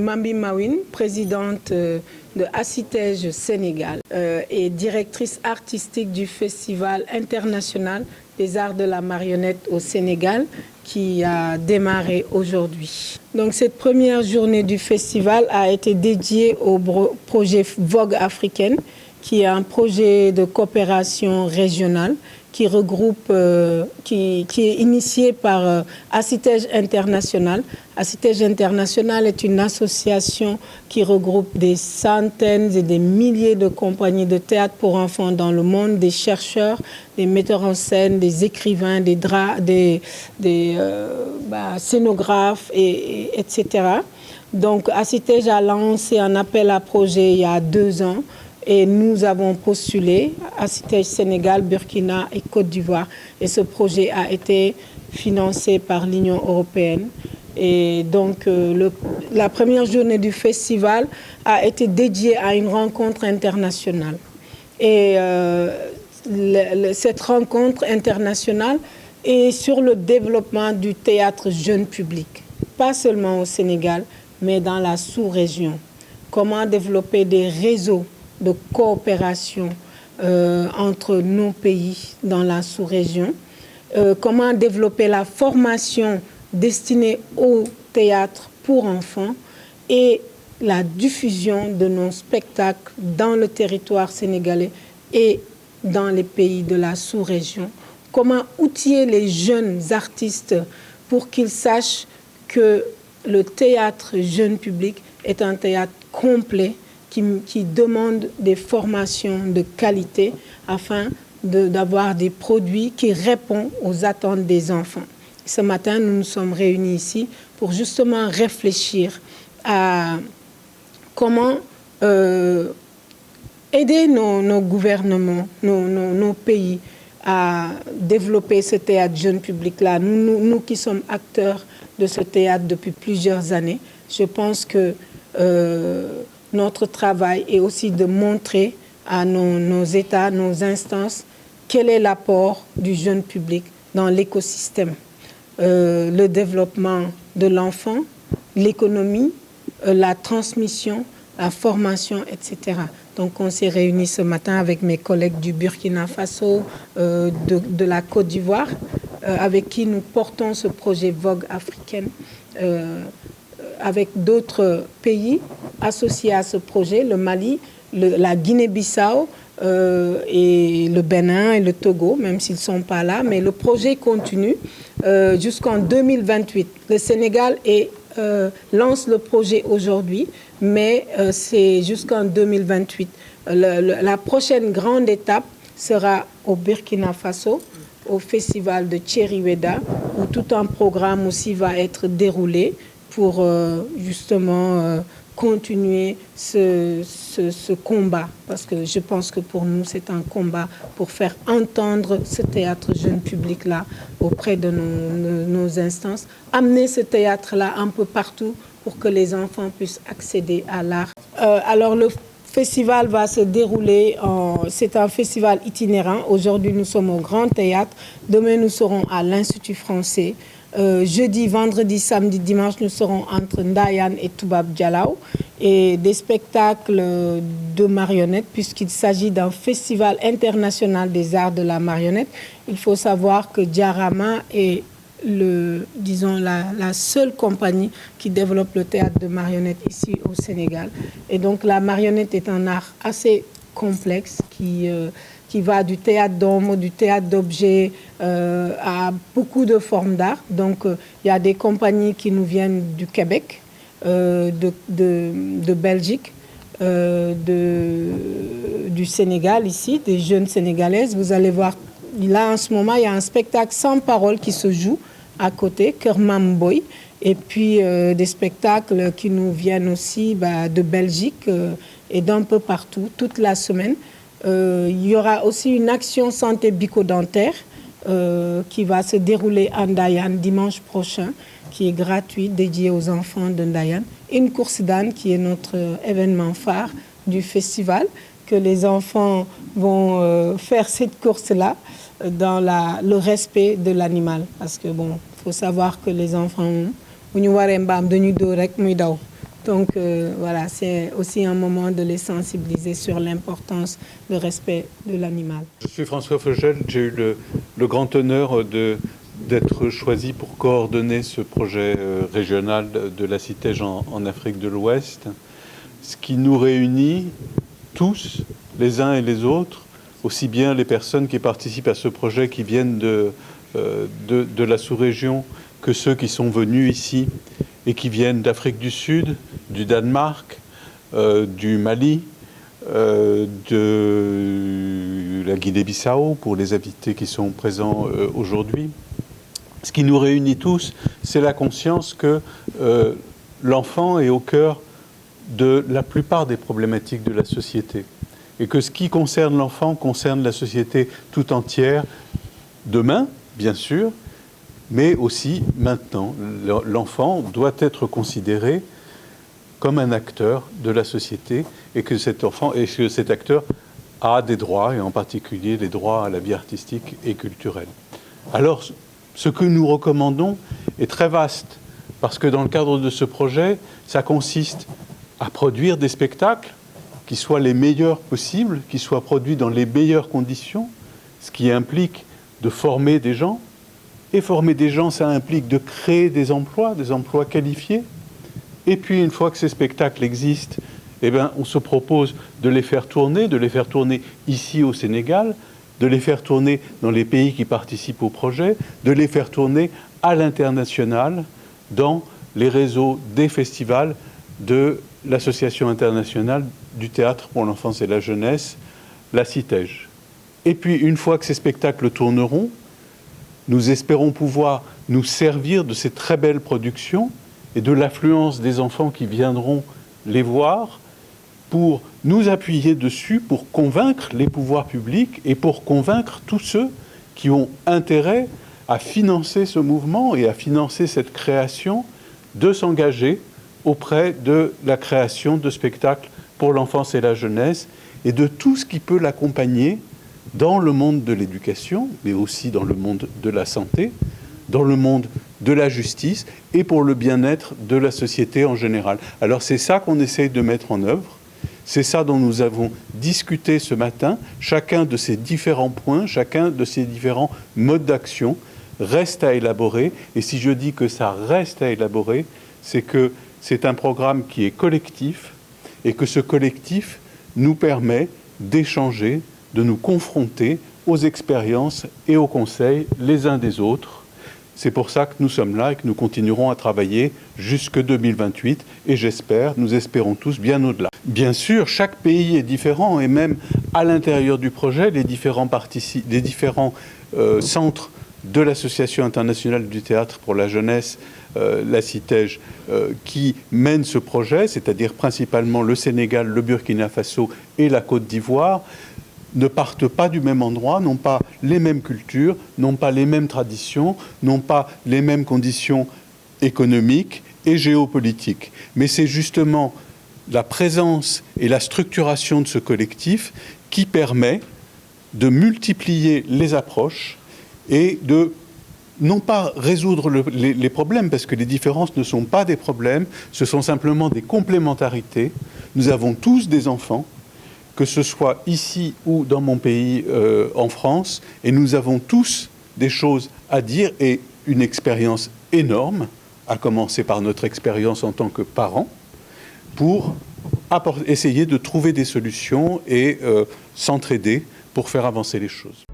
Mambi Mawine, présidente de ACITEJ Sénégal et directrice artistique du Festival international des arts de la marionnette au Sénégal qui a démarré aujourd'hui. Donc cette première journée du festival a été dédiée au projet Vogue africaine, qui est un projet de coopération régionale qui regroupe, qui est initié par ACITEJ International. ACITEJ International est une association qui regroupe des centaines et des milliers de compagnies de théâtre pour enfants dans le monde, des chercheurs, des metteurs en scène, des écrivains, des scénographes, etc. Donc ACITEJ a lancé un appel à projet il y a 2 ans. Et nous avons postulé ACITEJ Sénégal, Burkina et Côte d'Ivoire. Et ce projet a été financé par l'Union européenne. Et donc, la première journée du festival a été dédiée à une rencontre internationale. Et cette rencontre internationale est sur le développement du théâtre jeune public. Pas seulement au Sénégal, mais dans la sous-région. Comment développer des réseaux de coopération entre nos pays dans la sous-région, comment développer la formation destinée au théâtre pour enfants et la diffusion de nos spectacles dans le territoire sénégalais et dans les pays de la sous-région, comment outiller les jeunes artistes pour qu'ils sachent que le théâtre jeune public est un théâtre complet qui demande des formations de qualité afin d'avoir des produits qui répondent aux attentes des enfants. Ce matin, nous nous sommes réunis ici pour justement réfléchir à comment aider nos gouvernements, nos pays à développer ce théâtre jeune public-là. Nous qui sommes acteurs de ce théâtre depuis plusieurs années, je pense que notre travail est aussi de montrer à nos États, nos instances, quel est l'apport du jeune public dans l'écosystème, le développement de l'enfant, l'économie, la transmission, la formation, etc. Donc on s'est réunis ce matin avec mes collègues du Burkina Faso, de la Côte d'Ivoire, avec qui nous portons ce projet Vogue africaine, avec d'autres pays associés à ce projet, le Mali, la Guinée-Bissau et le Bénin et le Togo, même s'ils ne sont pas là. Mais le projet continue jusqu'en 2028. Le Sénégal lance le projet aujourd'hui, mais c'est jusqu'en 2028. La prochaine grande étape sera au Burkina Faso, au festival de Thierry-Weda, où tout un programme aussi va être déroulé pour justement continuer ce combat. Parce que je pense que pour nous, c'est un combat pour faire entendre ce théâtre jeune public-là auprès de nos instances. Amener ce théâtre-là un peu partout pour que les enfants puissent accéder à l'art. Alors le festival va se dérouler, c'est un festival itinérant. Aujourd'hui, nous sommes au Grand Théâtre. Demain, nous serons à l'Institut français. Jeudi, vendredi, samedi, dimanche, nous serons entre Ndayan et Toubab Dialaw et des spectacles de marionnettes puisqu'il s'agit d'un festival international des arts de la marionnette. Il faut savoir que Diarama est la seule compagnie qui développe le théâtre de marionnettes ici au Sénégal. Et donc la marionnette est un art assez complexe qui va du théâtre d'ombre, du théâtre d'objets à beaucoup de formes d'art. Donc, il y a des compagnies qui nous viennent du Québec, de Belgique, du Sénégal ici, des jeunes Sénégalaises. Vous allez voir, là en ce moment, il y a un spectacle sans parole qui se joue à côté, Kër Mamboy, et puis des spectacles qui nous viennent aussi de Belgique et d'un peu partout, toute la semaine. Il y aura aussi une action santé bucco-dentaire qui va se dérouler à Ndayan dimanche prochain, qui est gratuite, dédiée aux enfants de Ndayan. Une course d'âne qui est notre événement phare du festival, que les enfants vont faire cette course-là dans le respect de l'animal. Parce que bon, il faut savoir que les enfants, Donc voilà, c'est aussi un moment de les sensibiliser sur l'importance du respect de l'animal. Je suis François Fogel, j'ai eu le grand honneur d'être choisi pour coordonner ce projet régional de la CITEJ en Afrique de l'Ouest. Ce qui nous réunit tous, les uns et les autres, aussi bien les personnes qui participent à ce projet qui viennent de la sous-région que ceux qui sont venus ici et qui viennent d'Afrique du Sud, du Danemark, du Mali, de la Guinée-Bissau, pour les invités qui sont présents aujourd'hui. Ce qui nous réunit tous, c'est la conscience que l'enfant est au cœur de la plupart des problématiques de la société. Et que ce qui concerne l'enfant concerne la société tout entière, demain, bien sûr, mais aussi maintenant. L'enfant doit être considéré comme un acteur de la société et que cet acteur a des droits, et en particulier les droits à la vie artistique et culturelle. Alors, ce que nous recommandons est très vaste, parce que dans le cadre de ce projet, ça consiste à produire des spectacles qui soient les meilleurs possibles, qui soient produits dans les meilleures conditions, ce qui implique de former des gens. Et former des gens, ça implique de créer des emplois qualifiés. Et puis, une fois que ces spectacles existent, eh bien, on se propose de les faire tourner ici au Sénégal, de les faire tourner dans les pays qui participent au projet, de les faire tourner à l'international, dans les réseaux des festivals de l'Association internationale du théâtre pour l'enfance et la jeunesse, la CITEJ. Et puis, une fois que ces spectacles tourneront, nous espérons pouvoir nous servir de ces très belles productions et de l'affluence des enfants qui viendront les voir pour nous appuyer dessus, pour convaincre les pouvoirs publics et pour convaincre tous ceux qui ont intérêt à financer ce mouvement et à financer cette création, de s'engager auprès de la création de spectacles pour l'enfance et la jeunesse et de tout ce qui peut l'accompagner dans le monde de l'éducation, mais aussi dans le monde de la santé, dans le monde de la justice et pour le bien-être de la société en général. Alors c'est ça qu'on essaye de mettre en œuvre, c'est ça dont nous avons discuté ce matin. Chacun de ces différents points, chacun de ces différents modes d'action reste à élaborer. Et si je dis que ça reste à élaborer, c'est que c'est un programme qui est collectif et que ce collectif nous permet d'échanger, de nous confronter aux expériences et aux conseils les uns des autres. C'est pour ça que nous sommes là et que nous continuerons à travailler jusque 2028 et nous espérons tous bien au-delà. Bien sûr, chaque pays est différent et même à l'intérieur du projet, les différents centres de l'Association internationale du théâtre pour la jeunesse, la CITEJ, qui mène ce projet, c'est-à-dire principalement le Sénégal, le Burkina Faso et la Côte d'Ivoire, ne partent pas du même endroit, n'ont pas les mêmes cultures, n'ont pas les mêmes traditions, n'ont pas les mêmes conditions économiques et géopolitiques. Mais c'est justement la présence et la structuration de ce collectif qui permet de multiplier les approches et de non pas résoudre les problèmes, parce que les différences ne sont pas des problèmes, ce sont simplement des complémentarités. Nous avons tous des enfants, que ce soit ici ou dans mon pays, en France, et nous avons tous des choses à dire et une expérience énorme, à commencer par notre expérience en tant que parents, pour essayer de trouver des solutions et s'entraider pour faire avancer les choses.